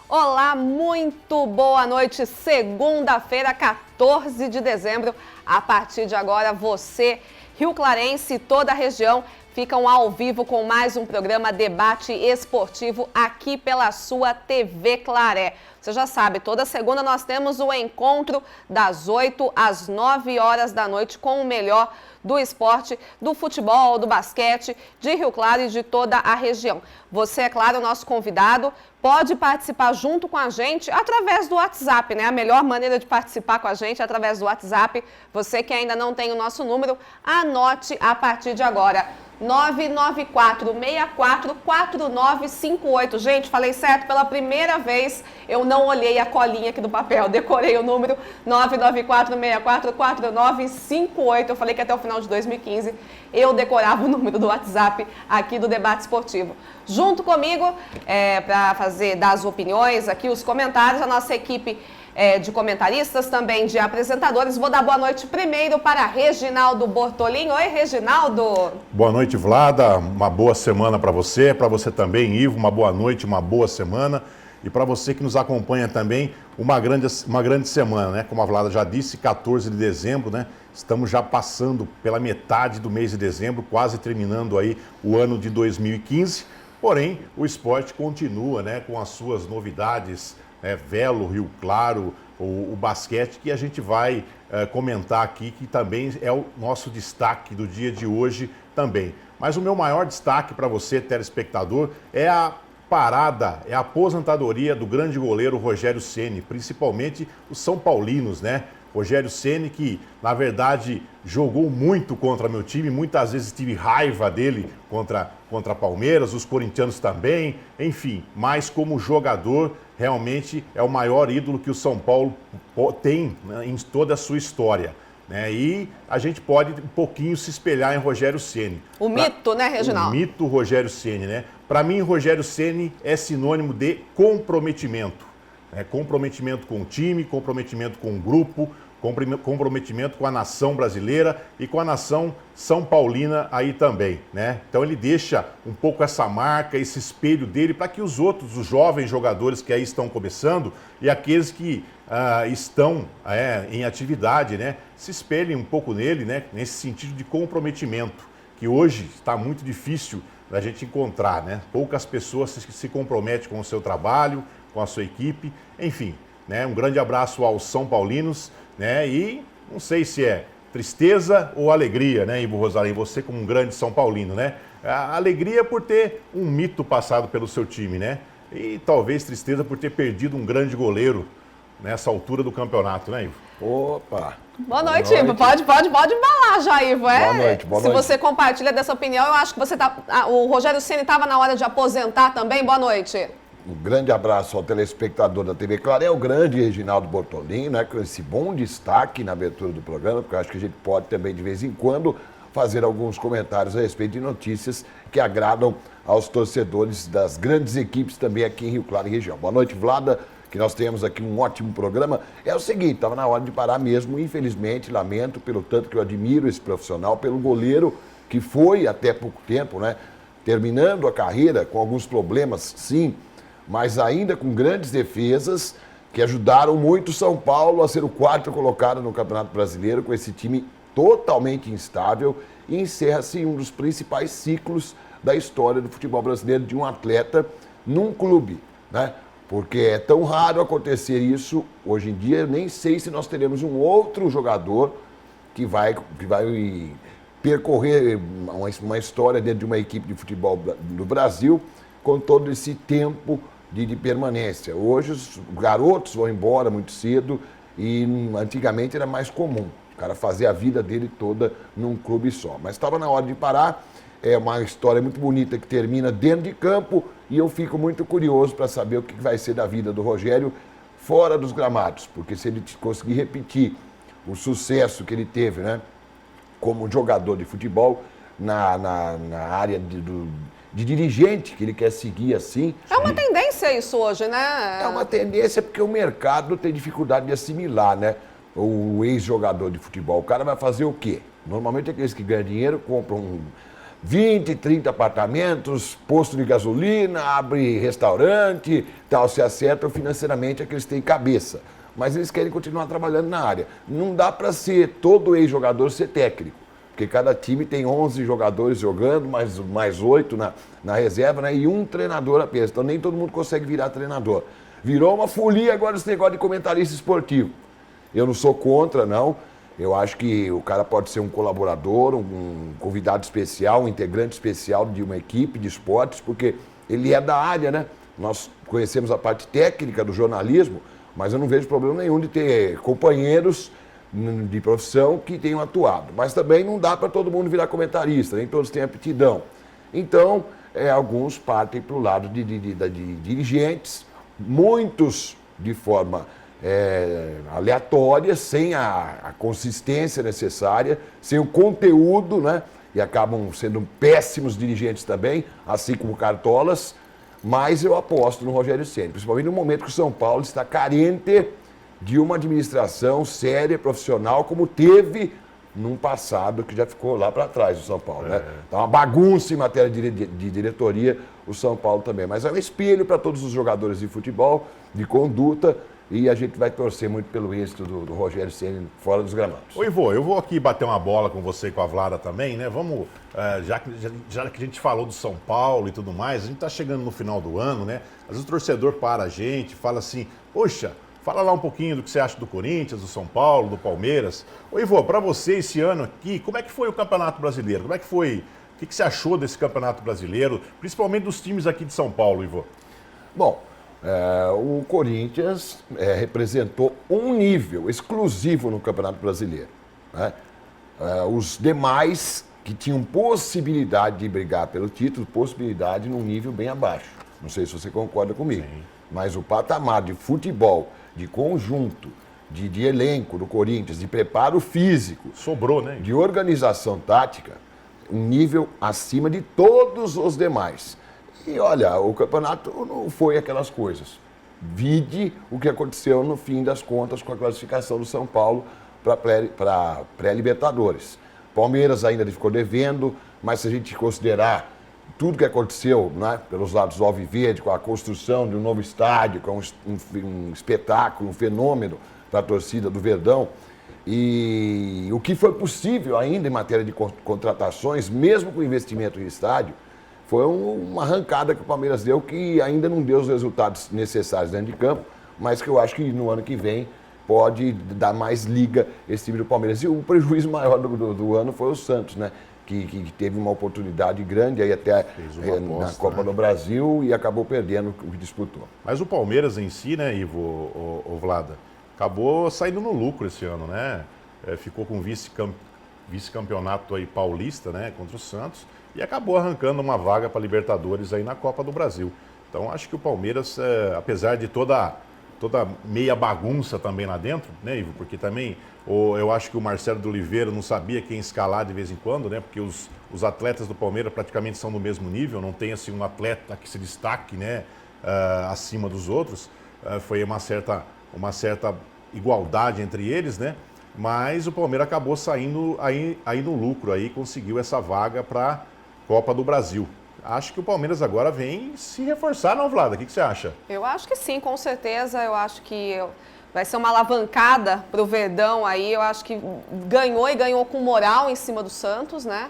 Olá, muito boa noite. Segunda-feira, 14 de dezembro. A partir de agora, você, Rio Clarense e toda a região ficam ao vivo com mais um programa Debate Esportivo aqui pela sua TV Claré. Você já sabe, toda segunda nós temos o encontro das 8 às 9 horas da noite com o melhor do esporte, do futebol, do basquete, de Rio Claro e de toda a região. Você, é claro, nosso convidado, pode participar junto com a gente através do WhatsApp, né? A melhor maneira de participar com a gente é através do WhatsApp. Você que ainda não tem o nosso número, anote a partir de agora. 994-64-4958. Gente, falei certo pela primeira vez. Eu não olhei a colinha aqui do papel, decorei o número 994-64-4958. Eu falei que até o final de 2015 eu decorava o número do WhatsApp aqui do Debate Esportivo. Junto comigo, para dar as opiniões aqui, os comentários, a nossa equipe de comentaristas, também de apresentadores. Vou dar boa noite primeiro para Reginaldo Bortolin. Oi, Reginaldo. Boa noite, Vlada. Uma boa semana para você também, Ivo. Uma boa noite, uma boa semana. E para você que nos acompanha também, uma grande semana, né? Como a Vlada já disse, 14 de dezembro, né? Estamos já passando pela metade do mês de dezembro, quase terminando aí o ano de 2015. Porém, o esporte continua, né? Com as suas novidades, Velo, Rio Claro, o basquete, que a gente vai comentar aqui, que também é o nosso destaque do dia de hoje também. Mas o meu maior destaque para você, telespectador, é a aposentadoria do grande goleiro Rogério Ceni, principalmente os São Paulinos, né? Rogério Ceni, que na verdade jogou muito contra meu time, muitas vezes tive raiva dele contra Palmeiras, os corintianos também, enfim, mas como jogador realmente é o maior ídolo que o São Paulo tem, né, em toda a sua história. Né? E a gente pode um pouquinho se espelhar em Rogério Ceni. Mito, né, Reginaldo? O mito Rogério Ceni, né? Para mim, Rogério Ceni é sinônimo de comprometimento. Comprometimento com o time, comprometimento com o grupo, comprometimento com a nação brasileira e com a nação São Paulina aí também, né? Então ele deixa um pouco essa marca, esse espelho dele para que os outros, os jovens jogadores que aí estão começando e aqueles que estão em atividade, né, se espelhem um pouco nele, né, nesse sentido de comprometimento, que hoje está muito difícil da gente encontrar, né? Poucas pessoas se comprometem com o seu trabalho, com a sua equipe, enfim, né? Um grande abraço aos São Paulinos, né? E não sei se é tristeza ou alegria, né, Ivo Rosarim, você como um grande São Paulino, né? A alegria por ter um mito passado pelo seu time, né? E talvez tristeza por ter perdido um grande goleiro nessa altura do campeonato, né, Ivo? Opa! Boa noite, Ivo. Pode embalar já, Ivo. Boa noite. Se você compartilha dessa opinião, eu acho que o Rogério Ceni estava na hora de aposentar também. Boa noite. Um grande abraço ao telespectador da TV Claré, o grande Reginaldo Bortolin, né, com esse bom destaque na abertura do programa, porque eu acho que a gente pode também, de vez em quando, fazer alguns comentários a respeito de notícias que agradam aos torcedores das grandes equipes também aqui em Rio Claro e região. Boa noite, Vlada, que nós temos aqui um ótimo programa. É o seguinte, estava na hora de parar mesmo, infelizmente, lamento pelo tanto que eu admiro esse profissional, pelo goleiro que foi até pouco tempo, né, terminando a carreira com alguns problemas, sim, mas ainda com grandes defesas que ajudaram muito o São Paulo a ser o quarto colocado no Campeonato Brasileiro com esse time totalmente instável e encerra-se um dos principais ciclos da história do futebol brasileiro de um atleta num clube, né? Porque é tão raro acontecer isso hoje em dia, eu nem sei se nós teremos um outro jogador que vai percorrer uma história dentro de uma equipe de futebol do Brasil com todo esse tempo de permanência. Hoje os garotos vão embora muito cedo e antigamente era mais comum o cara fazer a vida dele toda num clube só. Mas estava na hora de parar, é uma história muito bonita que termina dentro de campo e eu fico muito curioso para saber o que vai ser da vida do Rogério fora dos gramados, porque se ele conseguir repetir o sucesso que ele teve, né, como jogador de futebol na área de dirigente, que ele quer seguir assim. É uma tendência isso hoje, né? É uma tendência porque o mercado tem dificuldade de assimilar, né? O ex-jogador de futebol. O cara vai fazer o quê? Normalmente aqueles que ganham dinheiro compram 20, 30 apartamentos, posto de gasolina, abre restaurante, tal, se acertam financeiramente é que eles têm cabeça. Mas eles querem continuar trabalhando na área. Não dá para ser todo ex-jogador ser técnico, porque cada time tem 11 jogadores jogando, mais 8 na reserva, né? E um treinador apenas. Então nem todo mundo consegue virar treinador. Virou uma folia agora esse negócio de comentarista esportivo. Eu não sou contra, não. Eu acho que o cara pode ser um colaborador, um convidado especial, um integrante especial de uma equipe de esportes, porque ele é da área, né? Nós conhecemos a parte técnica do jornalismo, mas eu não vejo problema nenhum de ter companheiros de profissão que tenham atuado. Mas também não dá para todo mundo virar comentarista, nem todos têm aptidão. Então, alguns partem para o lado de dirigentes, muitos de forma aleatória, sem a consistência necessária, sem o conteúdo, né? E acabam sendo péssimos dirigentes também, assim como cartolas, mas eu aposto no Rogério Ceni, principalmente no momento que o São Paulo está carente de uma administração séria, profissional, como teve num passado que já ficou lá para trás o São Paulo, né? Tá uma bagunça em matéria de diretoria o São Paulo também, mas é um espelho para todos os jogadores de futebol, de conduta, e a gente vai torcer muito pelo êxito do Rogério Ceni fora dos gramados. Ô Ivo, eu vou aqui bater uma bola com você e com a Vlada também, né? Vamos, já que a gente falou do São Paulo e tudo mais, a gente tá chegando no final do ano, né? Às vezes o torcedor para a gente, fala assim, poxa, fala lá um pouquinho do que você acha do Corinthians, do São Paulo, do Palmeiras. Ô Ivo, para você esse ano aqui, como é que foi o Campeonato Brasileiro? Como é que foi? O que você achou desse Campeonato Brasileiro, principalmente dos times aqui de São Paulo, Ivo? Bom, o Corinthians representou um nível exclusivo no Campeonato Brasileiro, né? Os demais que tinham possibilidade de brigar pelo título, possibilidade num nível bem abaixo. Não sei se você concorda comigo. Sim. Mas o patamar de futebol, de conjunto, de elenco do Corinthians, de preparo físico, sobrou, né? De organização tática, um nível acima de todos os demais. E olha, o campeonato não foi aquelas coisas. Vide o que aconteceu no fim das contas com a classificação do São Paulo para pré-Libertadores. Palmeiras ainda ficou devendo, mas se a gente considerar tudo que aconteceu, né, pelos lados do Alviverde, com a construção de um novo estádio, com um espetáculo, um fenômeno para a torcida do Verdão, e o que foi possível ainda em matéria de contratações, mesmo com investimento em estádio, foi uma arrancada que o Palmeiras deu, que ainda não deu os resultados necessários dentro de campo, mas que eu acho que no ano que vem pode dar mais liga esse time do Palmeiras. E o prejuízo maior do ano foi o Santos, né? Que teve uma oportunidade grande aí até na Copa do Brasil e acabou perdendo o que disputou. Mas o Palmeiras em si, né, Ivo, o Vlada, acabou saindo no lucro esse ano, né? Ficou com vice-campeonato aí paulista, né, contra o Santos, e acabou arrancando uma vaga para Libertadores aí na Copa do Brasil. Então acho que o Palmeiras, apesar de toda meia bagunça também lá dentro, né, Ivo? Porque também eu acho que o Marcelo de Oliveira não sabia quem escalar de vez em quando, né? Porque os atletas do Palmeiras praticamente são do mesmo nível, não tem assim um atleta que se destaque, né, acima dos outros. Foi uma certa igualdade entre eles, né? Mas o Palmeiras acabou saindo aí no lucro, aí conseguiu essa vaga para Copa do Brasil. Acho que o Palmeiras agora vem se reforçar, não, Vlada? O que você acha? Eu acho que sim, com certeza. Eu acho que vai ser uma alavancada para o Verdão aí. Eu acho que ganhou com moral em cima do Santos, né?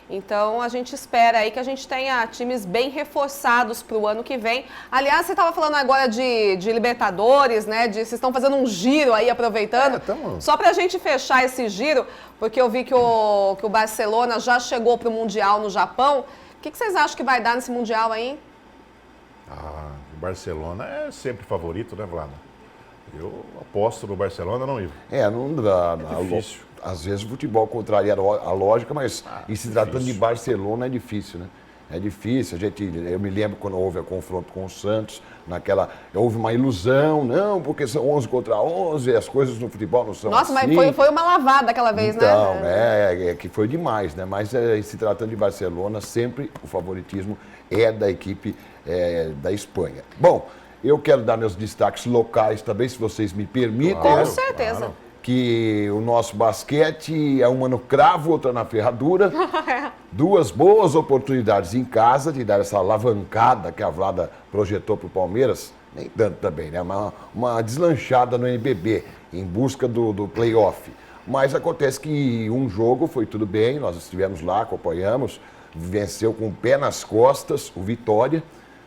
Então a gente espera aí que a gente tenha times bem reforçados para o ano que vem. Aliás, você estava falando agora de Libertadores, né? Vocês estão fazendo um giro aí, aproveitando. Só para a gente fechar esse giro, porque eu vi que o Barcelona já chegou para o Mundial no Japão. O que vocês acham que vai dar nesse Mundial aí? O Barcelona é sempre favorito, né, Vlada? Eu aposto no Barcelona, não, Ivo? Não dá. É difícil. Às vezes o futebol contraria a lógica, mas em se tratando de Barcelona é difícil, né? É difícil. Eu me lembro quando houve o confronto com o Santos, houve uma ilusão, não, porque são 11 contra 11, as coisas no futebol não são assim. Nossa, mas foi uma lavada aquela vez, então, né? Que foi demais, né? Mas em se tratando de Barcelona, sempre o favoritismo é da equipe da Espanha. Bom, eu quero dar meus destaques locais também, se vocês me permitem. Com certeza. Claro. que o nosso basquete é uma no cravo, outra na ferradura. Duas boas oportunidades em casa de dar essa alavancada que a Vlada projetou para o Palmeiras. Nem tanto também, né? Uma deslanchada no NBB, em busca do playoff. Mas acontece que um jogo foi tudo bem, nós estivemos lá, acompanhamos, venceu com o pé nas costas, o Vitória,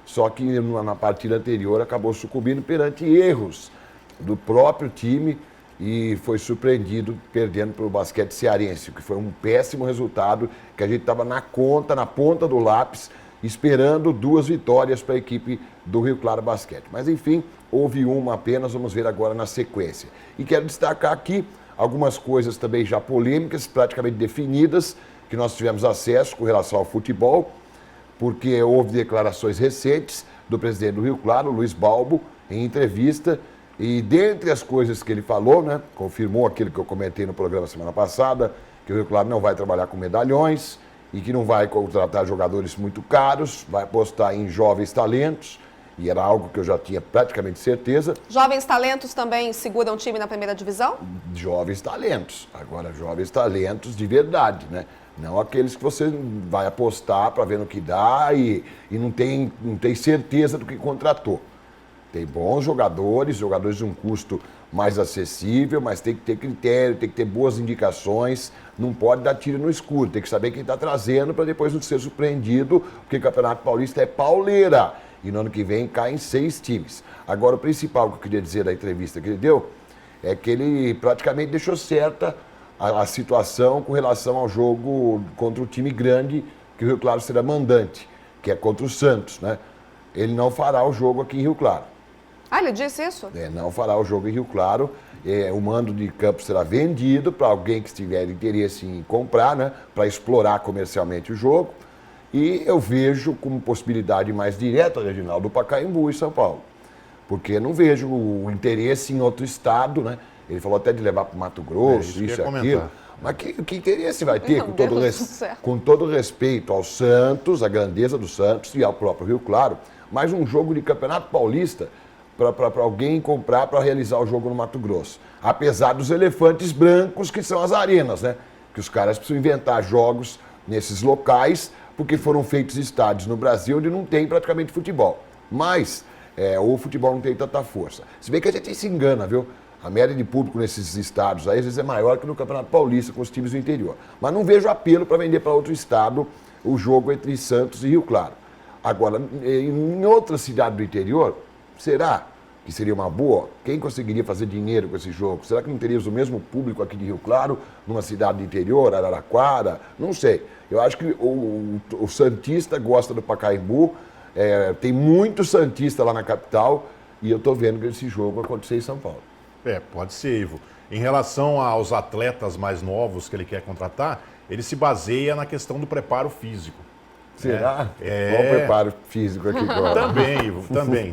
só que na partida anterior acabou sucumbindo perante erros do próprio time e foi surpreendido perdendo para o basquete cearense, que foi um péssimo resultado, que a gente estava na ponta do lápis, esperando 2 vitórias para a equipe do Rio Claro Basquete. Mas enfim, houve uma apenas, vamos ver agora na sequência. E quero destacar aqui algumas coisas também já polêmicas, praticamente definidas, que nós tivemos acesso com relação ao futebol, porque houve declarações recentes do presidente do Rio Claro, Luiz Balbo, em entrevista, e dentre as coisas que ele falou, né, confirmou aquilo que eu comentei no programa semana passada, que o Rio Claro não vai trabalhar com medalhões e que não vai contratar jogadores muito caros, vai apostar em jovens talentos, e era algo que eu já tinha praticamente certeza. Jovens talentos também seguram o time na primeira divisão? Jovens talentos. Agora, jovens talentos de verdade, né? Não aqueles que você vai apostar para ver no que dá e não tem certeza do que contratou. Tem bons jogadores de um custo mais acessível, mas tem que ter critério, tem que ter boas indicações, não pode dar tiro no escuro, tem que saber quem está trazendo para depois não ser surpreendido, porque o Campeonato Paulista é pauleira. E no ano que vem caem 6 times. Agora, o principal que eu queria dizer da entrevista que ele deu é que ele praticamente deixou certa a situação com relação ao jogo contra o time grande, que o Rio Claro será mandante, que é contra o Santos, né? Ele não fará o jogo aqui em Rio Claro. Ah, ele disse isso? Não fará o jogo em Rio Claro. O mando de campo será vendido para alguém que tiver interesse em comprar, né? Para explorar comercialmente o jogo. E eu vejo como possibilidade mais direta, Reginaldo, do Pacaembu e São Paulo. Porque não vejo o interesse em outro estado, né? Ele falou até de levar para o Mato Grosso, isso e aquilo. Mas que interesse vai ter, com todo respeito ao Santos, a grandeza do Santos e ao próprio Rio Claro, mais um jogo de Campeonato Paulista para alguém comprar para realizar o jogo no Mato Grosso. Apesar dos elefantes brancos que são as arenas, né? Que os caras precisam inventar jogos nesses locais, porque foram feitos estádios no Brasil onde não tem praticamente futebol. Mas o futebol não tem tanta força. Se bem que a gente se engana, viu? A média de público nesses estádios aí, às vezes é maior que no Campeonato Paulista com os times do interior. Mas não vejo apelo para vender para outro estado o jogo entre Santos e Rio Claro. Agora, em outra cidade do interior, será que seria uma boa? Quem conseguiria fazer dinheiro com esse jogo? Será que não teríamos o mesmo público aqui de Rio Claro, numa cidade do interior, Araraquara? Não sei. Eu acho que o santista gosta do Pacaembu, tem muito santista lá na capital, e eu estou vendo que esse jogo vai acontecer em São Paulo. Pode ser, Ivo. Em relação aos atletas mais novos que ele quer contratar, ele se baseia na questão do preparo físico. Será? Qual o preparo físico aqui agora? Também, Ivo,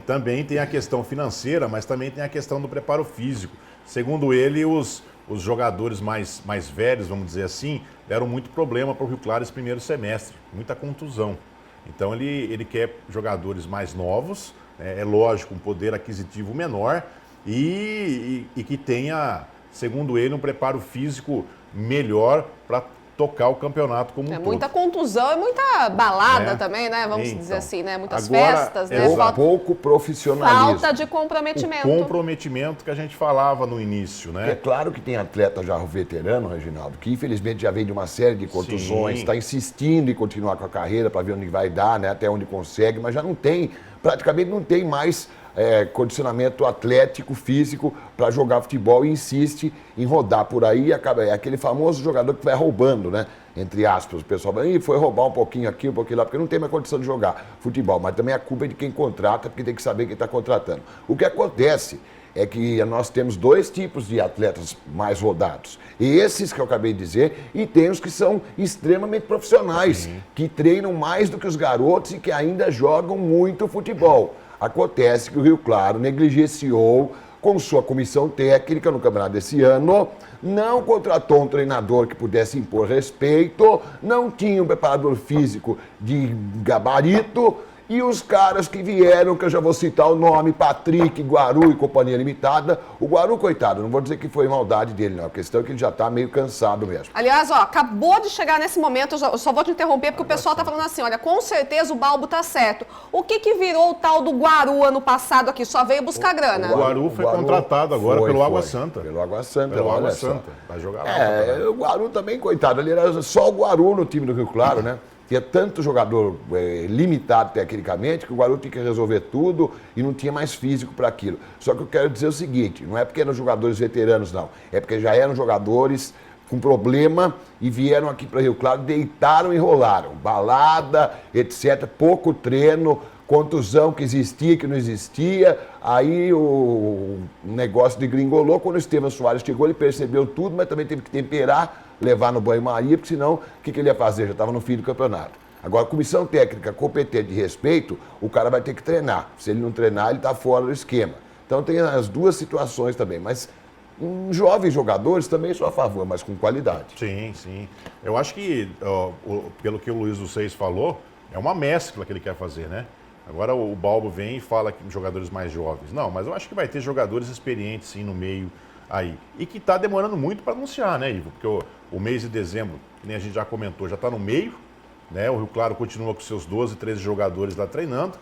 também tem a questão financeira, mas também tem a questão do preparo físico. Segundo ele, os jogadores mais velhos, vamos dizer assim, deram muito problema para o Rio Claro esse primeiro semestre, muita contusão. Então ele quer jogadores mais novos, é lógico, um poder aquisitivo menor e que tenha, segundo ele, um preparo físico melhor para tocar o campeonato como um todo. Muita contusão e muita balada também, né? Vamos dizer assim, né? Muitas festas, né? Pouco profissionalismo. Falta de comprometimento. O comprometimento que a gente falava no início, né? É claro que tem atleta já veterano, Reginaldo, que infelizmente já vem de uma série de contusões, está insistindo em continuar com a carreira para ver onde vai dar, né? Até onde consegue, mas já não tem, praticamente não tem mais condicionamento atlético, físico para jogar futebol e insiste em rodar por aí. É aquele famoso jogador que vai roubando, né? Entre aspas, o pessoal vai, foi roubar um pouquinho aqui, um pouquinho lá, porque não tem mais condição de jogar futebol. Mas também a culpa é de quem contrata, porque tem que saber quem está contratando. O que acontece é que nós temos 2 tipos de atletas mais rodados. Esses que eu acabei de dizer, e tem os que são extremamente profissionais, que treinam mais do que os garotos e que ainda jogam muito futebol. Acontece que o Rio Claro negligenciou com sua comissão técnica no campeonato desse ano, não contratou um treinador que pudesse impor respeito, não tinha um preparador físico de gabarito E os caras que vieram, que eu já vou citar o nome, Patrick, Guaru e Companhia Limitada. O Guaru, coitado, não vou dizer que foi maldade dele, não. A questão é que ele já está meio cansado mesmo. Aliás, ó, acabou de chegar nesse momento, eu só vou te interromper, porque o pessoal tá falando assim, olha, com certeza o Balbo tá certo. O que virou o tal do Guaru ano passado aqui? Só veio buscar grana. O Guaru foi contratado agora pelo Água Santa. Pelo Água Santa, Pelo olha Água só. Santa. Vai jogar lá. O Guaru também, coitado, ele era só o Guaru no time do Rio Claro, né? Tinha tanto jogador limitado tecnicamente que o Guaru tinha que resolver tudo e não tinha mais físico para aquilo. Só que eu quero dizer o seguinte, não é porque eram jogadores veteranos, não. É porque já eram jogadores com problema e vieram aqui para Rio Claro, deitaram e rolaram. Balada, etc. Pouco treino, contusão que existia, que não existia. Aí o negócio de gringolou. Quando o Estevam Soares chegou, ele percebeu tudo, mas também teve que temperar, levar no banho-maria, porque senão o que ele ia fazer? Já estava no fim do campeonato. Agora, comissão técnica competente de respeito, o cara vai ter que treinar. Se ele não treinar, ele está fora do esquema. Então tem as duas situações também, mas jovens jogadores também sou a favor, mas com qualidade. Sim, sim. Eu acho que, pelo que o Luiz dos Seis falou, é uma mescla que ele quer fazer, né? Agora o Balbo vem e fala que jogadores mais jovens. Não, mas eu acho que vai ter jogadores experientes sim no meio aí. E que está demorando muito para anunciar, né, Ivo? Porque o mês de dezembro, que nem a gente já comentou, já está no meio, né? O Rio Claro continua com seus 12, 13 jogadores lá treinando.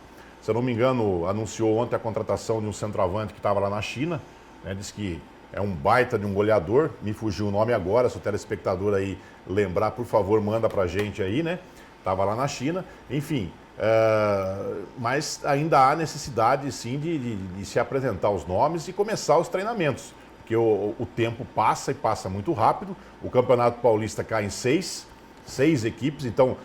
Se eu não me engano, anunciou ontem a contratação de um centroavante que estava lá na China, né? Diz que é um baita de um goleador, me fugiu o nome agora, se o telespectador aí lembrar, por favor, manda pra gente aí, né? Estava lá na China, enfim, mas ainda há necessidade, sim, de se apresentar os nomes e começar os treinamentos, porque o tempo passa e passa muito rápido, o Campeonato Paulista cai em seis equipes, então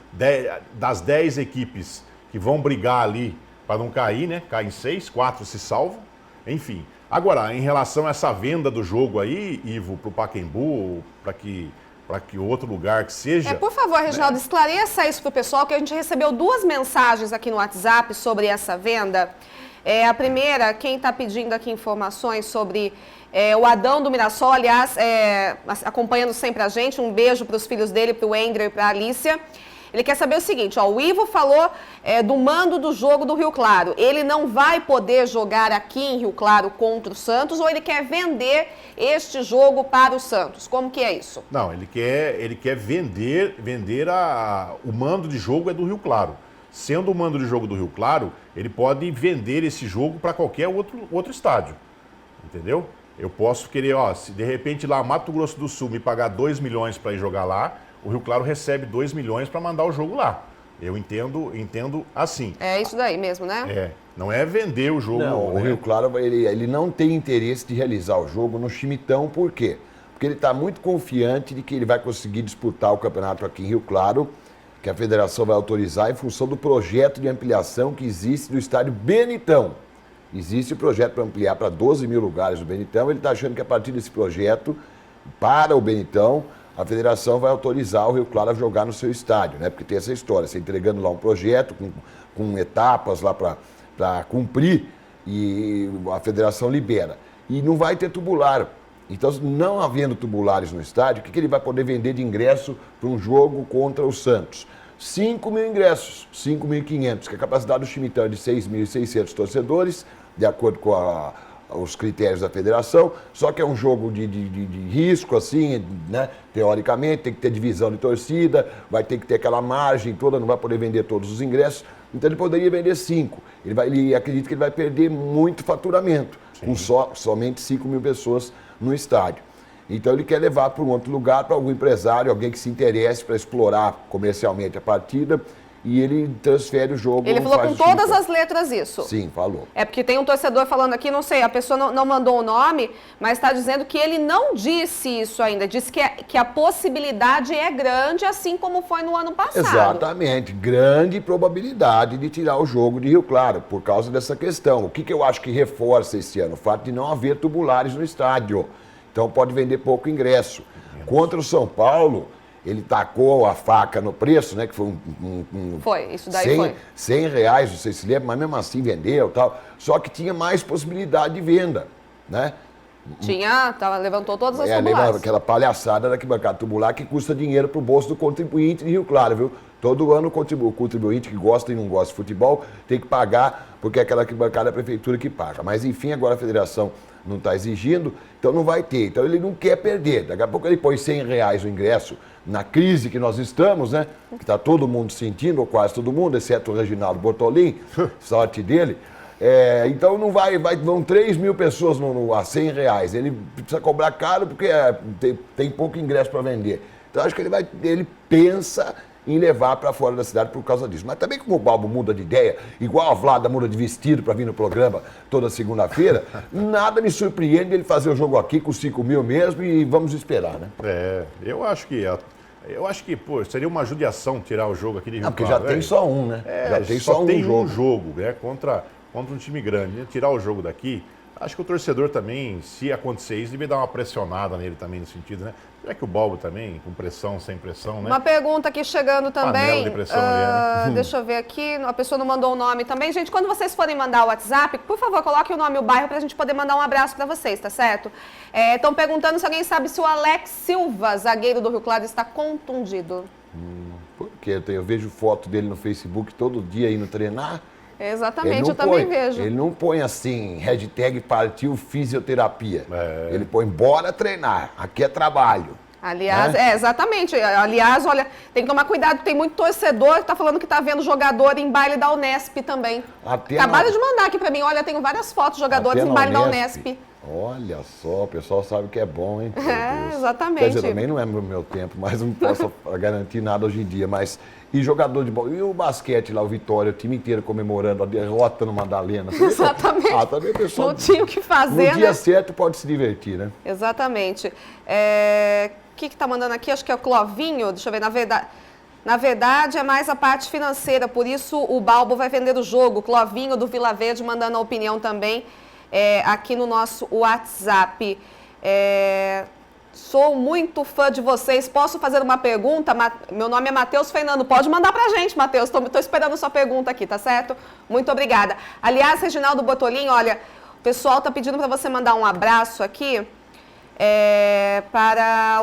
das 10 equipes que vão brigar ali para não cair, né? Cai em 6, 4 se salvam, enfim. Agora, em relação a essa venda do jogo aí, Ivo, para o Pacaembu, para que outro lugar que seja... Por favor, Reginaldo, né? Esclareça isso para o pessoal, que a gente recebeu 2 mensagens aqui no WhatsApp sobre essa venda. A primeira, quem está pedindo aqui informações sobre o Adão do Mirassol, aliás, acompanhando sempre a gente, um beijo para os filhos dele, para o Andrew e para a Alícia. Ele quer saber o seguinte, o Ivo falou do mando do jogo do Rio Claro. Ele não vai poder jogar aqui em Rio Claro contra o Santos ou ele quer vender este jogo para o Santos? Como que é isso? Não, ele quer vender o mando de jogo é do Rio Claro. Sendo o mando de jogo do Rio Claro, ele pode vender esse jogo para qualquer outro estádio. Entendeu? Eu posso querer, se de repente lá Mato Grosso do Sul me pagar 2 milhões para ir jogar lá, o Rio Claro recebe 2 milhões para mandar o jogo lá. Eu entendo assim. É isso daí mesmo, né? Não é vender o jogo. Não, né? O Rio Claro ele não tem interesse de realizar o jogo no Chimitão, por quê? Porque ele está muito confiante de que ele vai conseguir disputar o campeonato aqui em Rio Claro, que a federação vai autorizar em função do projeto de ampliação que existe do estádio Benitão. Existe o projeto para ampliar para 12 mil lugares do Benitão, ele está achando que a partir desse projeto, para o Benitão, a federação vai autorizar o Rio Claro a jogar no seu estádio, né? Porque tem essa história, você entregando lá um projeto com etapas lá para cumprir e a federação libera. E não vai ter tubular. Então, não havendo tubulares no estádio, o que ele vai poder vender de ingresso para um jogo contra o Santos? 5 mil ingressos, 5.500, que a capacidade do Chimitão é de 6.600 torcedores, de acordo com os critérios da federação, só que é um jogo de risco, assim, né? Teoricamente, tem que ter divisão de torcida, vai ter que ter aquela margem toda, não vai poder vender todos os ingressos, então ele poderia vender 5. Ele acredita que ele vai perder muito faturamento, com somente 5 mil pessoas no estádio. Então ele quer levar para um outro lugar, para algum empresário, alguém que se interesse para explorar comercialmente a partida, e ele transfere o jogo. Ele falou com todas as letras isso? Sim, falou. É porque tem um torcedor falando aqui, não sei, a pessoa não mandou o nome, mas está dizendo que ele não disse isso ainda, disse que a possibilidade é grande, assim como foi no ano passado. Exatamente, grande probabilidade de tirar o jogo de Rio Claro, por causa dessa questão. O que eu acho que reforça esse ano? O fato de não haver tubulares no estádio. Então pode vender pouco ingresso. Contra o São Paulo, ele tacou a faca no preço, né? Que foi foi, isso daí foi. R$100, não sei se lembra, mas mesmo assim vendeu e tal. Só que tinha mais possibilidade de venda, né? Levantou todas as tubulares. Aquela palhaçada da arquibancada tubular que custa dinheiro para o bolso do contribuinte de Rio Claro, viu? Todo ano o contribuinte que gosta e não gosta de futebol tem que pagar, porque é aquela arquibancada da prefeitura que paga. Mas enfim, agora a federação não está exigindo, então não vai ter. Então ele não quer perder. Daqui a pouco ele põe R$100 o ingresso na crise que nós estamos, né? Que está todo mundo sentindo, ou quase todo mundo, exceto o Reginaldo Bortolin, sorte dele. Então não vão 3 mil pessoas a R$100. Ele precisa cobrar caro porque tem pouco ingresso para vender. Então acho que ele pensa em levar para fora da cidade por causa disso. Mas também como o Balbo muda de ideia, igual a Vlada muda de vestido para vir no programa toda segunda-feira, nada me surpreende ele fazer o jogo aqui com 5 mil mesmo e vamos esperar, né? Eu acho que, pô, seria uma judiação tirar o jogo aqui de Rio Claro. Porque Claro. já tem só um, né? Já tem só um jogo. Né? Contra um time grande. Né? Tirar o jogo daqui, acho que o torcedor também, se acontecer isso, deve dar uma pressionada nele também no sentido, né? Já que o Balbo também, com pressão, sem pressão, né? Uma pergunta aqui chegando também. Panela de pressão ali, né? Deixa eu ver aqui. A pessoa não mandou o nome também. Gente, quando vocês forem mandar o WhatsApp, por favor, coloquem o nome e o bairro para a gente poder mandar um abraço para vocês, tá certo? Estão perguntando se alguém sabe se o Alex Silva, zagueiro do Rio Claro, está contundido. Porque eu vejo foto dele no Facebook todo dia indo treinar. Exatamente, eu também vejo. Ele não põe assim, hashtag partiu fisioterapia. Ele põe bora treinar, aqui é trabalho. Aliás, exatamente. Aliás, olha, tem que tomar cuidado, tem muito torcedor que tá falando que tá vendo jogador em baile da Unesp também. Acabaram de mandar aqui pra mim, olha, tenho várias fotos de jogadores em baile da Unesp. Olha só, o pessoal sabe que é bom, hein? Exatamente. Quer dizer, também não é no meu tempo, mas não posso garantir nada hoje em dia. Mas, e jogador de bola? E o basquete lá, o Vitória, o time inteiro comemorando a derrota no Madalena. Exatamente. Também o pessoal, não tinha o que fazer, no dia certo pode se divertir, né? Exatamente. O que tá mandando aqui? Acho que é o Clovinho. Deixa eu ver, na verdade, é mais a parte financeira, por isso o Balbo vai vender o jogo. Clovinho do Vila Verde mandando a opinião também aqui no nosso WhatsApp. Sou muito fã de vocês. Posso fazer uma pergunta? Meu nome é Matheus Fernando. Pode mandar pra gente, Matheus. Tô esperando sua pergunta aqui, tá certo? Muito obrigada. Aliás, Reginaldo Bortolin, olha, o pessoal tá pedindo para você mandar um abraço aqui para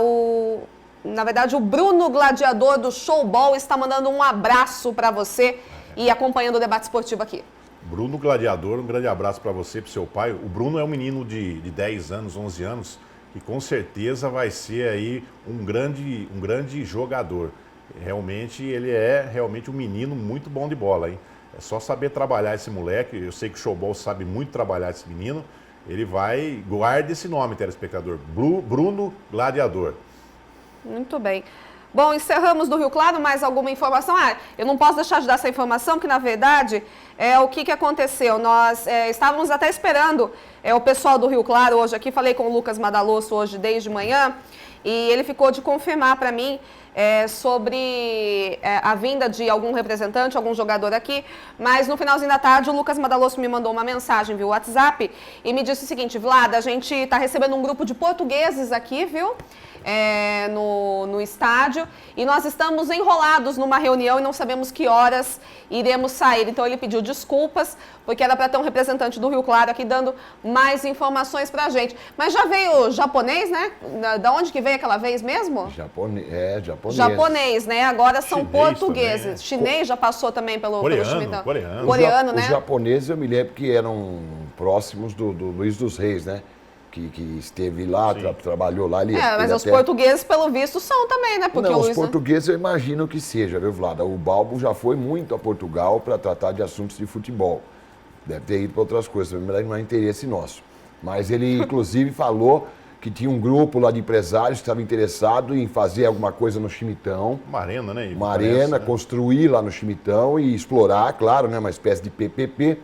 na verdade, o Bruno Gladiador do Showball está mandando um abraço para você e acompanhando o debate esportivo aqui. Bruno Gladiador, um grande abraço para você, para o seu pai. O Bruno é um menino de 10 anos, 11 anos, que com certeza vai ser aí um grande jogador. Realmente, ele é realmente um menino muito bom de bola, hein? É só saber trabalhar esse moleque. Eu sei que o Showball sabe muito trabalhar esse menino. Ele vai... Guarde esse nome, telespectador. Bruno Gladiador. Muito bem. Bom, encerramos do Rio Claro. Mais alguma informação? Eu não posso deixar de dar essa informação, que na verdade o que aconteceu. Nós estávamos até esperando o pessoal do Rio Claro hoje aqui. Falei com o Lucas Madalosso hoje desde manhã e ele ficou de confirmar para mim sobre a vinda de algum representante, algum jogador aqui, mas no finalzinho da tarde o Lucas Madalosso me mandou uma mensagem via WhatsApp e me disse o seguinte: Vlada, a gente está recebendo um grupo de portugueses aqui, viu? No estádio, e nós estamos enrolados numa reunião e não sabemos que horas iremos sair. Então ele pediu desculpas, porque era para ter um representante do Rio Claro aqui dando mais informações pra gente. Mas já veio japonês, né? Da onde que veio aquela vez mesmo? Japonês. Japonês, né? Agora são Chinês portugueses. também. Chinês já passou também pelo time. Coreano, né? Os japoneses eu me lembro que eram próximos do Luiz dos Reis, né? Que esteve lá, trabalhou lá. Mas os portugueses, pelo visto, são também, né? Porque os portugueses eu imagino que seja, viu, Vlada? O Balbo já foi muito a Portugal para tratar de assuntos de futebol. Deve ter ido para outras coisas, na verdade não é interesse nosso. Mas ele, inclusive, falou que tinha um grupo lá de empresários que estava interessado em fazer alguma coisa no Chimitão. Uma arena, né? Uma arena, construir lá no Chimitão e explorar, claro, né? Uma espécie de PPP.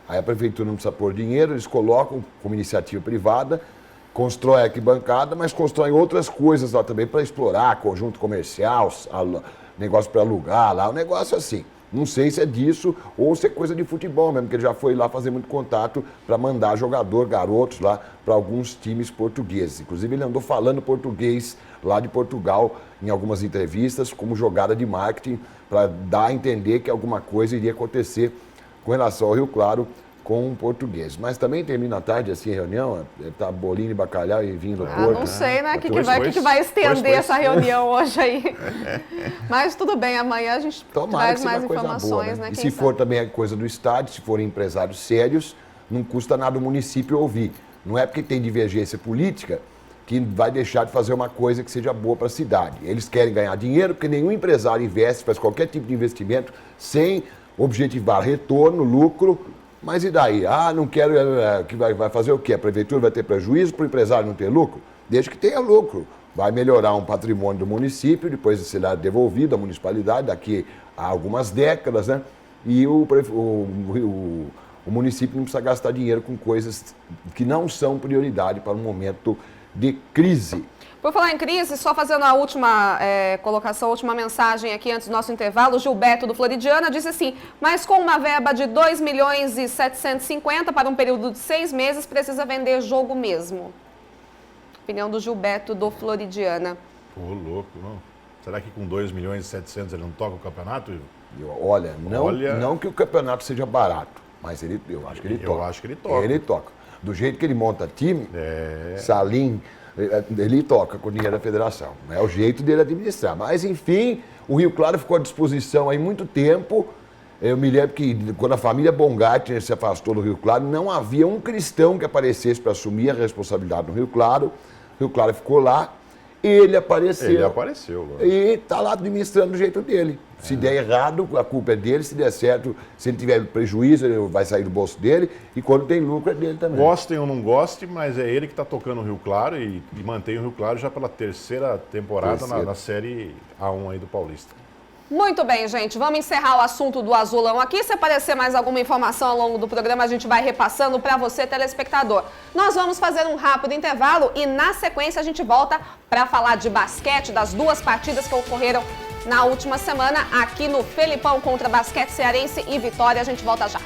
Aí a prefeitura não precisa pôr dinheiro, eles colocam como iniciativa privada, constrói a arquibancada, mas constroem outras coisas lá também para explorar, conjunto comercial, negócio para alugar lá, um negócio assim. Não sei se é disso ou se é coisa de futebol mesmo, porque ele já foi lá fazer muito contato para mandar garotos lá para alguns times portugueses. Inclusive ele andou falando português lá de Portugal em algumas entrevistas como jogada de marketing para dar a entender que alguma coisa iria acontecer com relação ao Rio Claro com o Português. Mas também termina a tarde assim a reunião, tá bolinho de bacalhau e vinho do Porto. Não sei, né? O que Pois. vai estender Pois. essa reunião hoje aí. Mas tudo bem, amanhã a gente Tomara traz que seja mais coisa informações, boa, né? E Quem se for sabe? também a coisa do estádio, se forem empresários sérios, não custa nada o município ouvir. Não é porque tem divergência política que vai deixar de fazer uma coisa que seja boa para a cidade. Eles querem ganhar dinheiro, porque nenhum empresário investe, faz qualquer tipo de investimento sem objetivar retorno, lucro. Mas e daí? Ah, não quero, que vai fazer o quê? A prefeitura vai ter prejuízo para o empresário não ter lucro? Desde que tenha lucro. Vai melhorar um patrimônio do município, depois será devolvido à municipalidade daqui a algumas décadas, né? E o município não precisa gastar dinheiro com coisas que não são prioridade para um momento de crise. Por falar em crise, só fazendo a última colocação, a última mensagem aqui antes do nosso intervalo, o Gilberto do Floridiana disse assim, mas com uma verba de 2.750.000 para um período de 6 meses, precisa vender jogo mesmo. Opinião do Gilberto do Floridiana. Pô, louco, não. Será que com 2.700.000 ele não toca o campeonato, Ivo? Olha, não que o campeonato seja barato, mas eu acho que ele toca. Eu acho que ele toca. Ele toca. Do jeito que ele monta time, Salim, ele toca com o dinheiro da federação. É o jeito dele administrar. Mas, enfim, o Rio Claro ficou à disposição há muito tempo. Eu me lembro que quando a família Baumgartner se afastou do Rio Claro, não havia um cristão que aparecesse para assumir a responsabilidade do Rio Claro. O Rio Claro ficou lá. Ele apareceu. Ele apareceu. E está lá administrando do jeito dele. Se der errado, a culpa é dele. Se der certo, se ele tiver prejuízo, ele vai sair do bolso dele. E quando tem lucro, é dele também. Gostem ou não gostem, mas é ele que está tocando o Rio Claro e mantém o Rio Claro já pela terceira temporada na Série A1 aí do Paulista. Muito bem, gente. Vamos encerrar o assunto do Azulão aqui. Se aparecer mais alguma informação ao longo do programa, a gente vai repassando para você, telespectador. Nós vamos fazer um rápido intervalo e, na sequência, a gente volta para falar de basquete, das 2 partidas que ocorreram na última semana aqui no Felipão contra Basquete Cearense e Vitória. A gente volta já.